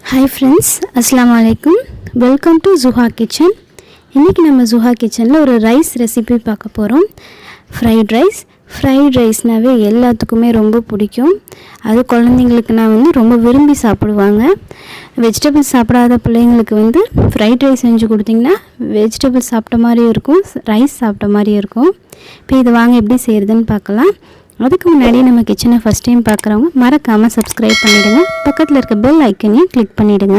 Hi friends, Assalamu alaikum. Welcome to Zuha kitchen. இன்னைக்கு நம்ம Zuha kitchenல ஒரு ரைஸ் ரெசிபி பார்க்க போறோம். ஃப்ரைட் ரைஸ்னாவே எல்லாத்துக்குமே ரொம்ப பிடிக்கும். அது குழந்தைகளுக்குனா ரொம்ப விரும்பி சாப்பிடுவாங்க. வெஜிடபிள்ஸ் சாப்பிடாத பிள்ளைங்களுக்கு ஃப்ரைட் ரைஸ் செஞ்சு கொடுத்தீங்கன்னா வெஜிடபிள்ஸ் சாப்பிட்ட மாதிரியும் இருக்கும், ரைஸ் சாப்பிட்ட மாதிரியும் இருக்கும். இப்போ இது வாங்க எப்படி செய்யறதுன்னு பார்க்கலாம். அதுக்கு முன்னாடி நம்ம கிச்சனை ஃபஸ்ட் டைம் பார்க்குறவங்க மறக்காமல் சப்ஸ்கிரைப் பண்ணிவிடுங்க. பக்கத்தில் இருக்க பெல் ஐக்கனையும் கிளிக் பண்ணிவிடுங்க.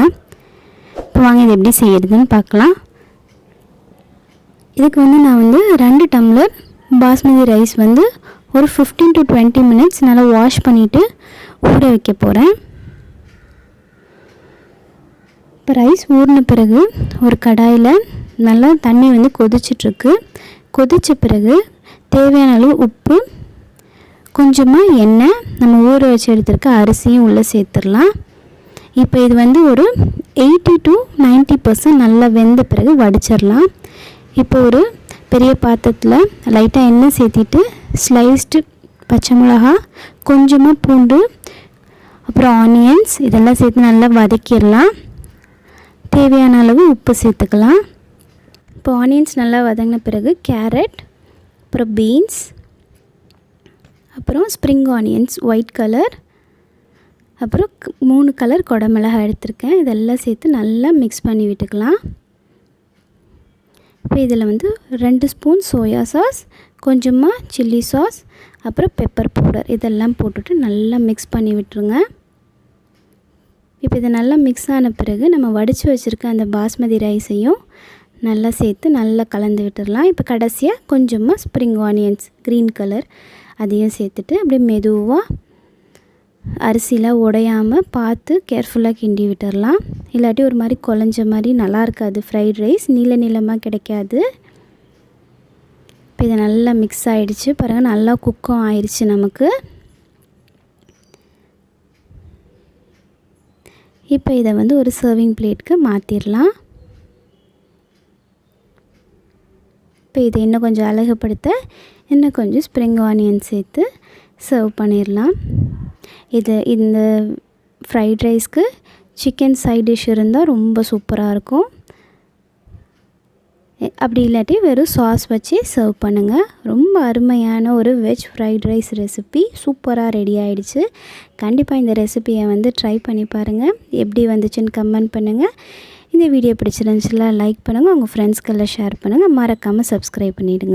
இப்போ வாங்க இது எப்படி செய்யறதுன்னு பார்க்கலாம். இதுக்கு நான் 2 டம்ளர் பாஸ்மதி ரைஸ் ஒரு 15 to 20 மினிட்ஸ் நல்லா வாஷ் பண்ணிவிட்டு ஊற வைக்க போகிறேன். இப்போ ரைஸ் ஊறின பிறகு ஒரு கடாயில் நல்லா தண்ணி கொதிச்சிட்ருக்கு. கொதித்த பிறகு தேவையான அளவு உப்பு, கொஞ்சமாக எண்ணெய், நம்ம ஊற வச்சு எடுத்துருக்க அரிசியும் உள்ளே சேர்த்துடலாம். இப்போ இது ஒரு 80 to 90% நல்லா வெந்த பிறகு வடிச்சிடலாம். இப்போ ஒரு பெரிய பாத்திரத்தில் லைட்டாக எண்ணெய் சேர்த்திட்டு ஸ்லைஸ்டு பச்சை மிளகா, கொஞ்சமாக பூண்டு, அப்புறம் ஆனியன்ஸ் இதெல்லாம் சேர்த்து நல்லா வதக்கிடலாம். தேவையான அளவு உப்பு சேர்த்துக்கலாம். இப்போ ஆனியன்ஸ் நல்லா வதங்கின பிறகு கேரட், அப்புறம் பீன்ஸ், அப்புறம் ஸ்ப்ரிங் ஆனியன்ஸ் ஒயிட் கலர், அப்புறம் 3 கலர் குடமிளகாய் எடுத்திருக்கேன். இதெல்லாம் சேர்த்து நல்லா மிக்ஸ் பண்ணி விட்டுக்கலாம். இப்போ இதில் 2 ஸ்பூன் சோயா சாஸ், கொஞ்சமாக சில்லி சாஸ், அப்புறம் பெப்பர் பவுடர் இதெல்லாம் போட்டுட்டு நல்லா மிக்ஸ் பண்ணி விட்டுருங்க. இப்போ இது நல்லா மிக்ஸ் ஆன பிறகு நம்ம வடித்து வச்சுருக்க அந்த பாஸ்மதி ரைஸையும் நல்லா சேர்த்து நல்லா கலந்து விட்டுடலாம். இப்போ கடைசியாக கொஞ்சமாக ஸ்ப்ரிங் ஆனியன்ஸ் க்ரீன் கலர் அதையும் சேர்த்துட்டு அப்படியே மெதுவாக அரிசிலாம் உடையாமல் பார்த்து கேர்ஃபுல்லாக கிண்டி விட்டுடலாம். இல்லாட்டி ஒரு மாதிரி குழஞ்ச மாதிரி நல்லா இருக்காது. ஃப்ரைட் ரைஸ் நீளமாக கிடைக்காது. இப்போ இது நல்லா மிக்ஸ் ஆகிடுச்சு பாருங்கள், நல்லா குக்கும் ஆயிடுச்சு நமக்கு. இப்போ இதை ஒரு சர்விங் பிளேட்க்கு மாற்றிடலாம். இப்போ இதை இன்னும் கொஞ்சம் அழகுபடுத்த இன்னும் கொஞ்சம் ஸ்ப்ரிங் ஆனியன் சேர்த்து சர்வ் பண்ணிடலாம். இந்த ஃப்ரைட் ரைஸ்க்கு சிக்கன் சைட் டிஷ் இருந்தால் ரொம்ப சூப்பராக இருக்கும். அப்படி இல்லாட்டி வெறும் சாஸ் வச்சு சர்வ் பண்ணுங்கள். ரொம்ப அருமையான ஒரு வெஜ் ஃப்ரைட் ரைஸ் ரெசிபி சூப்பராக ரெடி ஆகிடுச்சு. கண்டிப்பாக இந்த ரெசிபியை ட்ரை பண்ணி பாருங்கள். எப்படி வந்துச்சுன்னு கமெண்ட் பண்ணுங்கள். இந்த வீடியோ பிடிச்சிருந்துச்சுல லைக் பண்ணுங்கள், உங்கள் ஃப்ரெண்ட்ஸ்க்கெல்லாம் ஷேர் பண்ணுங்கள். மறக்காமல் சப்ஸ்கிரைப் பண்ணிவிடுங்க.